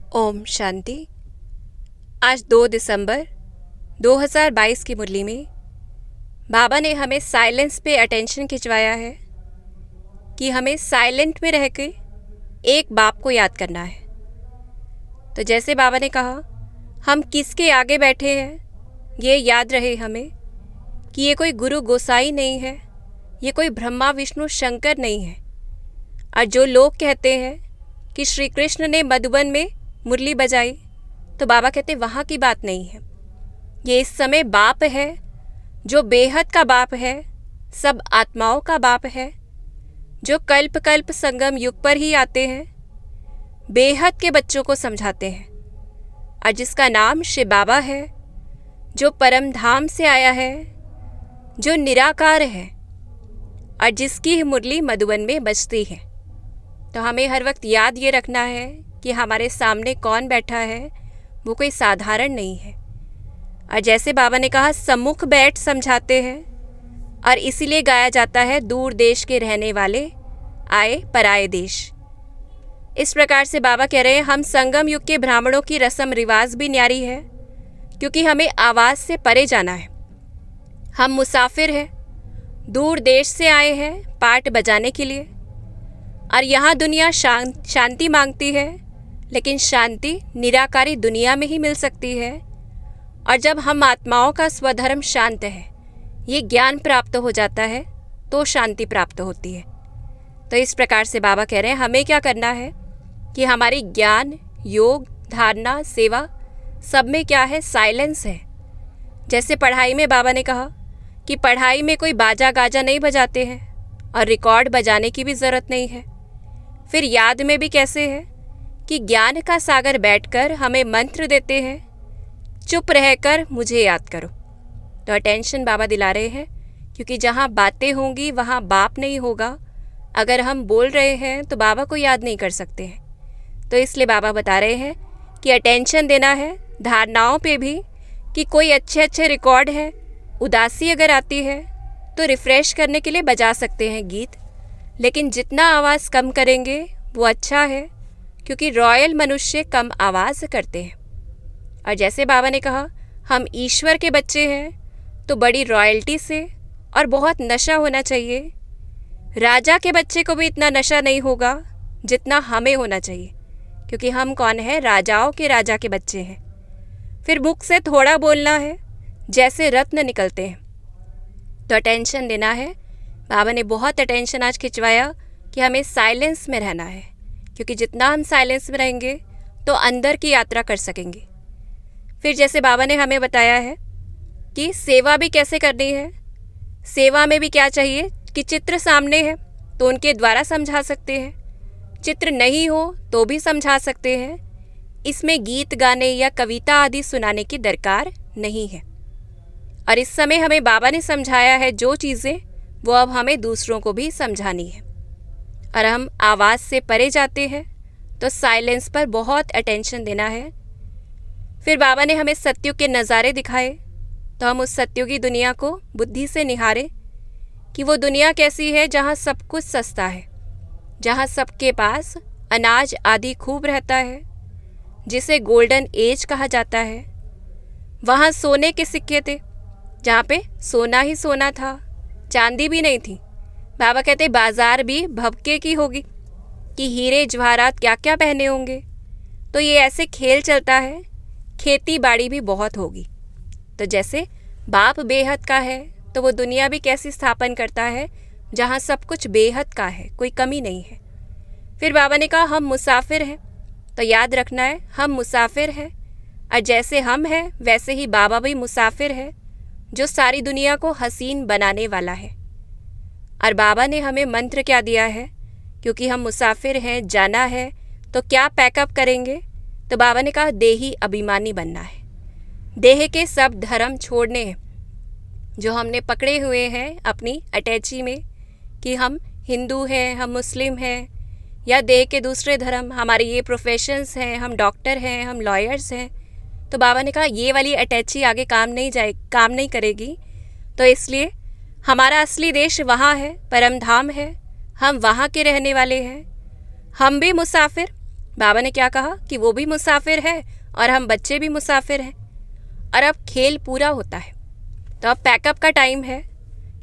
ओम शांति। आज 2 दिसंबर 2022 की मुरली में बाबा ने हमें साइलेंस पे अटेंशन खिंचवाया है कि हमें साइलेंट में रह के एक बाप को याद करना है। तो जैसे बाबा ने कहा, हम किसके आगे बैठे हैं ये याद रहे हमें कि ये कोई गुरु गोसाई नहीं है, ये कोई ब्रह्मा विष्णु शंकर नहीं है। और जो लोग कहते हैं कि श्री कृष्ण ने मधुबन में मुरली बजाई, तो बाबा कहते वहाँ की बात नहीं है। ये इस समय बाप है जो बेहद का बाप है, सब आत्माओं का बाप है, जो कल्प कल्प संगम युग पर ही आते हैं, बेहद के बच्चों को समझाते हैं, और जिसका नाम शिव बाबा है, जो परम धाम से आया है, जो निराकार है, और जिसकी मुरली मधुबन में बजती है। तो हमें हर वक्त याद ये रखना है कि हमारे सामने कौन बैठा है वो कोई साधारण नहीं है। और जैसे बाबा ने कहा, सम्मुख बैठ समझाते हैं, और इसीलिए गाया जाता है, दूर देश के रहने वाले आए पराए देश। इस प्रकार से बाबा कह रहे हैं, हम संगम युग के ब्राह्मणों की रस्म रिवाज भी न्यारी है, क्योंकि हमें आवाज़ से परे जाना है। हम मुसाफिर हैं, दूर देश से आए हैं पाठ बजाने के लिए, और यहाँ दुनिया शांति मांगती है, लेकिन शांति निराकारी दुनिया में ही मिल सकती है। और जब हम आत्माओं का स्वधर्म शांत है, ये ज्ञान प्राप्त हो जाता है, तो शांति प्राप्त होती है। तो इस प्रकार से बाबा कह रहे हैं, हमें क्या करना है कि हमारी ज्ञान, योग, धारणा, सेवा सब में क्या है, साइलेंस है। जैसे पढ़ाई में बाबा ने कहा कि पढ़ाई में कोई बाजा गाजा नहीं बजाते हैं, और रिकॉर्ड बजाने की भी ज़रूरत नहीं है। फिर याद में भी कैसे है कि ज्ञान का सागर बैठकर हमें मंत्र देते हैं, चुप रहकर मुझे याद करो। तो अटेंशन बाबा दिला रहे हैं, क्योंकि जहाँ बातें होंगी वहाँ बाप नहीं होगा। अगर हम बोल रहे हैं तो बाबा को याद नहीं कर सकते हैं। तो इसलिए बाबा बता रहे हैं कि अटेंशन देना है धारणाओं पे भी, कि कोई अच्छे अच्छे रिकॉर्ड है, उदासी अगर आती है तो रिफ़्रेश करने के लिए बजा सकते हैं गीत, लेकिन जितना आवाज़ कम करेंगे वो अच्छा है, क्योंकि रॉयल मनुष्य कम आवाज़ करते हैं। और जैसे बाबा ने कहा, हम ईश्वर के बच्चे हैं, तो बड़ी रॉयल्टी से और बहुत नशा होना चाहिए। राजा के बच्चे को भी इतना नशा नहीं होगा जितना हमें होना चाहिए, क्योंकि हम कौन है, राजाओं के राजा के बच्चे हैं। फिर मुख से थोड़ा बोलना है, जैसे रत्न निकलते हैं। तो अटेंशन देना है। बाबा ने बहुत अटेंशन आज खिंचवाया कि हमें साइलेंस में रहना है, क्योंकि जितना हम साइलेंस में रहेंगे तो अंदर की यात्रा कर सकेंगे। फिर जैसे बाबा ने हमें बताया है कि सेवा भी कैसे करनी है। सेवा में भी क्या चाहिए कि चित्र सामने है तो उनके द्वारा समझा सकते हैं, चित्र नहीं हो तो भी समझा सकते हैं। इसमें गीत गाने या कविता आदि सुनाने की दरकार नहीं है। और इस समय हमें बाबा ने समझाया है जो चीज़ें, वो अब हमें दूसरों को भी समझानी है। और हम आवाज़ से परे जाते हैं तो साइलेंस पर बहुत अटेंशन देना है। फिर बाबा ने हमें सत्युग के नज़ारे दिखाए, तो हम उस सत्युगी दुनिया को बुद्धि से निहारें कि वो दुनिया कैसी है, जहाँ सब कुछ सस्ता है, जहाँ सबके पास अनाज आदि खूब रहता है, जिसे गोल्डन एज कहा जाता है। वहाँ सोने के सिक्के थे, जहाँ पे सोना ही सोना था, चांदी भी नहीं थी। बाबा कहते बाजार भी भभके की होगी कि हीरे जवाहरात क्या क्या पहने होंगे। तो ये ऐसे खेल चलता है, खेती बाड़ी भी बहुत होगी। तो जैसे बाप बेहद का है, तो वो दुनिया भी कैसी स्थापन करता है, जहाँ सब कुछ बेहद का है, कोई कमी नहीं है। फिर बाबा ने कहा, हम मुसाफिर हैं, तो याद रखना है हम मुसाफिर हैं, और जैसे हम हैं वैसे ही बाबा भी मुसाफिर है, जो सारी दुनिया को हसीन बनाने वाला है। और बाबा ने हमें मंत्र क्या दिया है, क्योंकि हम मुसाफिर हैं, जाना है, तो क्या पैकअप करेंगे। तो बाबा ने कहा, देही अभिमानी बनना है, देह के सब धर्म छोड़ने हैं जो हमने पकड़े हुए हैं अपनी अटैची में, कि हम हिंदू हैं, हम मुस्लिम हैं, या देह के दूसरे धर्म, हमारे ये प्रोफेशंस हैं, हम डॉक्टर हैं, हम लॉयर्स हैं। तो बाबा ने कहा ये वाली अटैची आगे काम नहीं करेगी। तो इसलिए हमारा असली देश वहाँ है, परम धाम है, हम वहाँ के रहने वाले हैं। हम भी मुसाफिर, बाबा ने क्या कहा कि वो भी मुसाफिर है और हम बच्चे भी मुसाफिर हैं, और अब खेल पूरा होता है, तो अब पैकअप का टाइम है,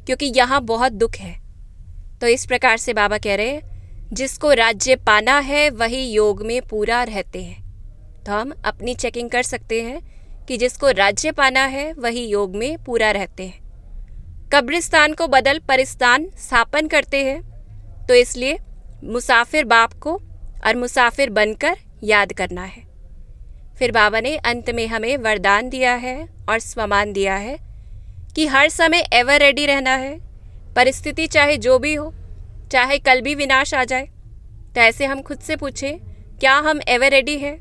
क्योंकि यहाँ बहुत दुख है। तो इस प्रकार से बाबा कह रहे हैं, जिसको राज्य पाना है वही योग में पूरा रहते हैं। तो हम अपनी चेकिंग कर सकते हैं कि जिसको राज्य पाना है वही योग में पूरा रहते हैं। कब्रिस्तान को बदल परिस्तान स्थापन करते हैं, तो इसलिए मुसाफिर बाप को और मुसाफिर बनकर याद करना है। फिर बाबा ने अंत में हमें वरदान दिया है और स्वमान दिया है कि हर समय एवर रेडी रहना है। परिस्थिति चाहे जो भी हो, चाहे कल भी विनाश आ जाए, तो ऐसे हम खुद से पूछें, क्या हम एवर रेडी हैं?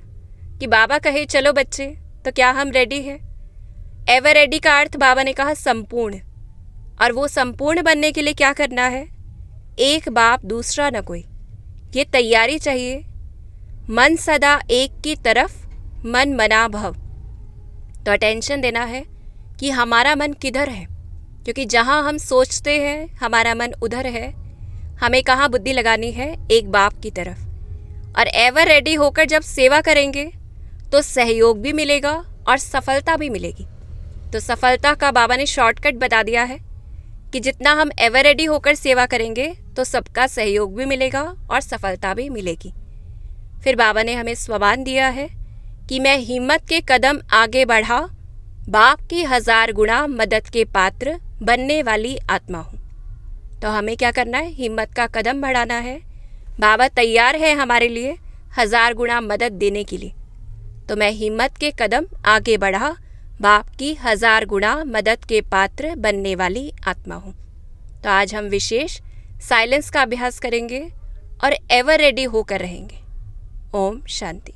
कि बाबा कहे चलो बच्चे, तो क्या हम रेडी हैं? एवर रेडी का अर्थ बाबा ने कहा संपूर्ण, और वो संपूर्ण बनने के लिए क्या करना है? एक बाप दूसरा न कोई, ये तैयारी चाहिए। मन सदा एक की तरफ मन मना भव। तो अटेंशन देना है कि हमारा मन किधर है, क्योंकि जहाँ हम सोचते हैं हमारा मन उधर है। हमें कहाँ बुद्धि लगानी है? एक बाप की तरफ। और एवर रेडी होकर जब सेवा करेंगे तो सहयोग भी मिलेगा और सफलता भी मिलेगी। तो सफलता का बाबा ने शॉर्टकट बता दिया है कि जितना हम एवर रेडी होकर सेवा करेंगे तो सबका सहयोग भी मिलेगा और सफलता भी मिलेगी। फिर बाबा ने हमें स्वमान दिया है कि मैं हिम्मत के कदम आगे बढ़ा, बाप की 1000 गुना मदद के पात्र बनने वाली आत्मा हूँ। तो हमें क्या करना है? हिम्मत का कदम बढ़ाना है। बाबा तैयार है हमारे लिए 1000 गुना मदद देने के लिए। तो मैं हिम्मत के कदम आगे बढ़ा, बाप की 1000 गुना मदद के पात्र बनने वाली आत्मा हूँ। तो आज हम विशेष साइलेंस का अभ्यास करेंगे और एवर रेडी होकर रहेंगे। ओम शांति।